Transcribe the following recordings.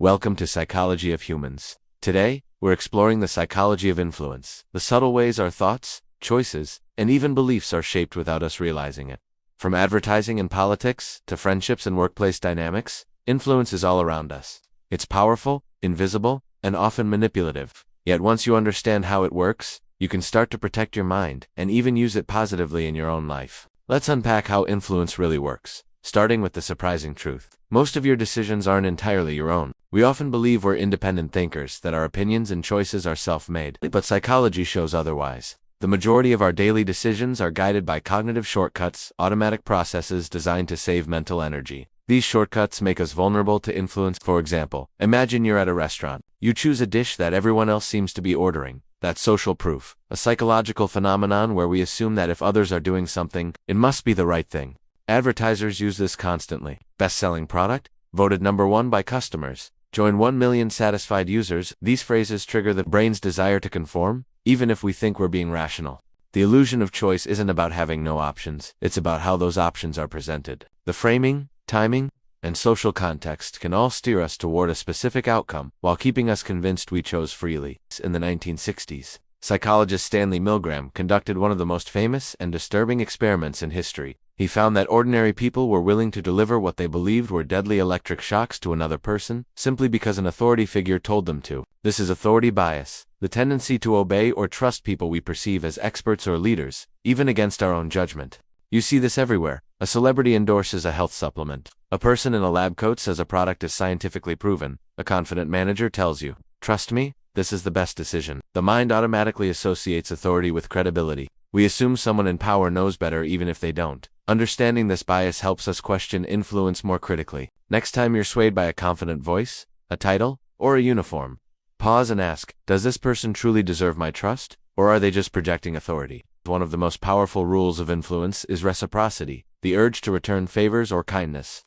Welcome to Psychology of Humans. Today, we're exploring the psychology of influence, the subtle ways our thoughts, choices, and even beliefs are shaped without us realizing it. From advertising and politics to friendships and workplace dynamics, influence is all around us. It's powerful, invisible, and often manipulative. Yet once you understand how it works, you can start to protect your mind and even use it positively in your own life. Let's unpack how influence really works, starting with the surprising truth. Most of your decisions aren't entirely your own. We often believe we're independent thinkers, that our opinions and choices are self-made, but psychology shows otherwise. The majority of our daily decisions are guided by cognitive shortcuts, automatic processes designed to save mental energy. These shortcuts make us vulnerable to influence. For example, imagine you're at a restaurant. You choose a dish that everyone else seems to be ordering. That's social proof, a psychological phenomenon where we assume that if others are doing something, it must be the right thing. Advertisers use this constantly. Best-selling product? Voted #1 by customers. Join 1 million satisfied users. These phrases trigger the brain's desire to conform, even if we think we're being rational. The illusion of choice isn't about having no options, it's about how those options are presented. The framing, timing, and social context can all steer us toward a specific outcome while keeping us convinced we chose freely. In the 1960s, psychologist Stanley Milgram conducted one of the most famous and disturbing experiments in history. He found that ordinary people were willing to deliver what they believed were deadly electric shocks to another person, simply because an authority figure told them to. This is authority bias, the tendency to obey or trust people we perceive as experts or leaders, even against our own judgment. You see this everywhere. A celebrity endorses a health supplement. A person in a lab coat says a product is scientifically proven. A confident manager tells you, "Trust me, this is the best decision." The mind automatically associates authority with credibility. We assume someone in power knows better even if they don't. Understanding this bias helps us question influence more critically. Next time you're swayed by a confident voice, a title, or a uniform, pause and ask, does this person truly deserve my trust, or are they just projecting authority? One of the most powerful rules of influence is reciprocity, the urge to return favors or kindness.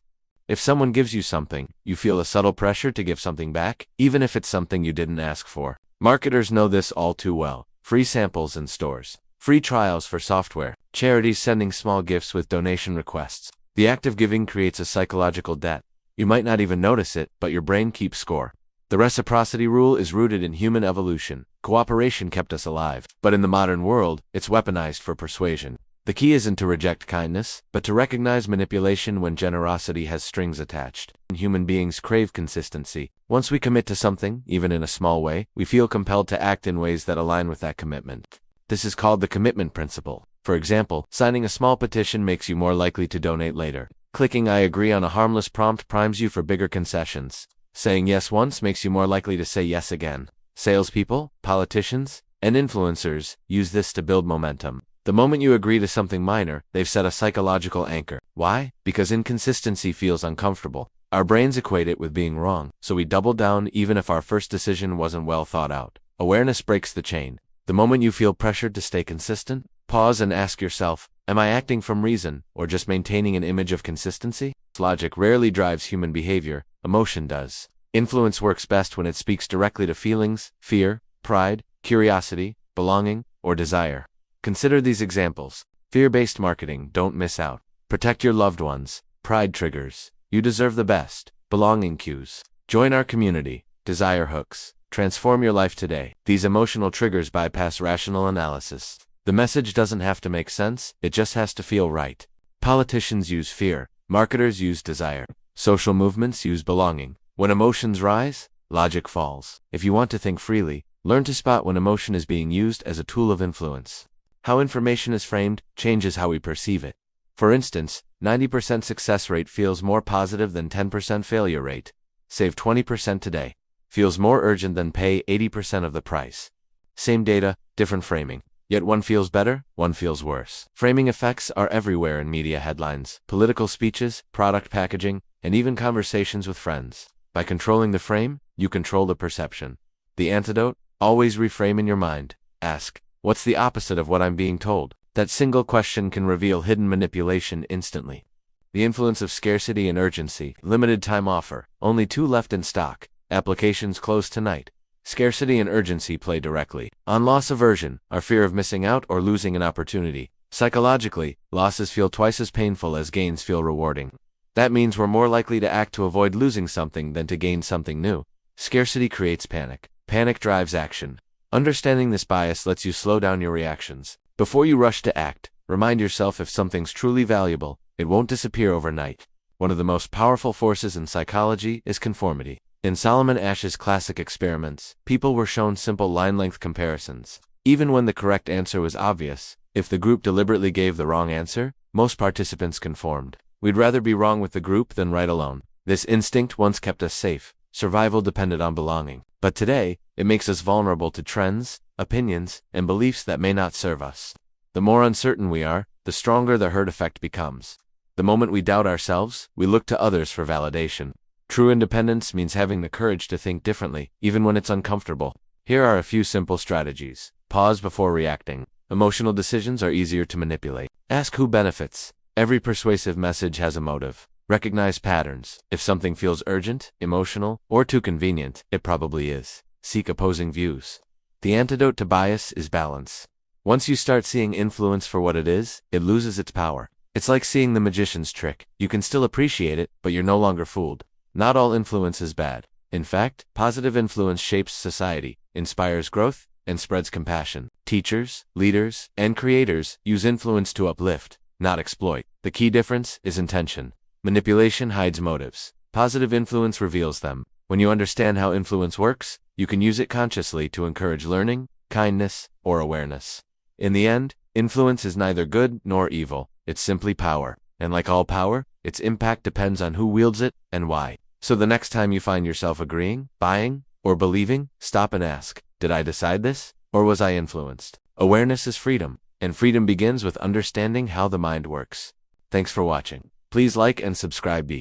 If someone gives you something, you feel a subtle pressure to give something back, even if it's something you didn't ask for. Marketers know this all too well. Free samples in stores, free trials for software, charities sending small gifts with donation requests. The act of giving creates a psychological debt. You might not even notice it, but your brain keeps score. The reciprocity rule is rooted in human evolution. Cooperation kept us alive, but in the modern world, it's weaponized for persuasion. The key isn't to reject kindness, but to recognize manipulation when generosity has strings attached. Human beings crave consistency. Once we commit to something, even in a small way, we feel compelled to act in ways that align with that commitment. This is called the commitment principle. For example, signing a small petition makes you more likely to donate later. Clicking I agree on a harmless prompt primes you for bigger concessions. Saying yes once makes you more likely to say yes again. Salespeople, politicians, and influencers use this to build momentum. The moment you agree to something minor, they've set a psychological anchor. Why? Because inconsistency feels uncomfortable. Our brains equate it with being wrong, so we double down even if our first decision wasn't well thought out. Awareness breaks the chain. The moment you feel pressured to stay consistent, pause and ask yourself, am I acting from reason, or just maintaining an image of consistency? Logic rarely drives human behavior, emotion does. Influence works best when it speaks directly to feelings, fear, pride, curiosity, belonging, or desire. Consider these examples. Fear-based marketing, don't miss out. Protect your loved ones, pride triggers. You deserve the best, belonging cues. Join our community, desire hooks. Transform your life today. These emotional triggers bypass rational analysis. The message doesn't have to make sense, it just has to feel right. Politicians use fear, marketers use desire. Social movements use belonging. When emotions rise, logic falls. If you want to think freely, learn to spot when emotion is being used as a tool of influence. How information is framed changes how we perceive it. For instance, 90% success rate feels more positive than 10% failure rate. Save 20% today. Feels more urgent than pay 80% of the price. Same data, different framing. Yet one feels better, one feels worse. Framing effects are everywhere in media headlines, political speeches, product packaging, and even conversations with friends. By controlling the frame, you control the perception. The antidote? Always reframe in your mind. Ask, what's the opposite of what I'm being told? That single question can reveal hidden manipulation instantly. The influence of scarcity and urgency. Limited time offer. Only 2 left in stock. Applications close tonight. Scarcity and urgency play directly on loss aversion, our fear of missing out or losing an opportunity. Psychologically, losses feel twice as painful as gains feel rewarding. That means we're more likely to act to avoid losing something than to gain something new. Scarcity creates panic. Panic drives action. Understanding this bias lets you slow down your reactions. Before you rush to act, remind yourself if something's truly valuable, it won't disappear overnight. One of the most powerful forces in psychology is conformity. In Solomon Asch's classic experiments, people were shown simple line-length comparisons. Even when the correct answer was obvious, if the group deliberately gave the wrong answer, most participants conformed. We'd rather be wrong with the group than right alone. This instinct once kept us safe. Survival depended on belonging. But today, it makes us vulnerable to trends, opinions, and beliefs that may not serve us. The more uncertain we are, the stronger the herd effect becomes. The moment we doubt ourselves, we look to others for validation. True independence means having the courage to think differently, even when it's uncomfortable. Here are a few simple strategies. Pause before reacting. Emotional decisions are easier to manipulate. Ask who benefits. Every persuasive message has a motive. Recognize patterns. If something feels urgent, emotional, or too convenient, it probably is. Seek opposing views. The antidote to bias is balance. Once you start seeing influence for what it is, it loses its power. It's like seeing the magician's trick. You can still appreciate it, but you're no longer fooled. Not all influence is bad. In fact, positive influence shapes society, inspires growth, and spreads compassion. Teachers, leaders, and creators use influence to uplift, not exploit. The key difference is intention. Manipulation hides motives. Positive influence reveals them. When you understand how influence works, you can use it consciously to encourage learning, kindness, or awareness. In the end, influence is neither good nor evil. It's simply power. And like all power, its impact depends on who wields it and why. So the next time you find yourself agreeing, buying, or believing, stop and ask, did I decide this, or was I influenced? Awareness is freedom, and freedom begins with understanding how the mind works. Thanks for watching. Please like and subscribe.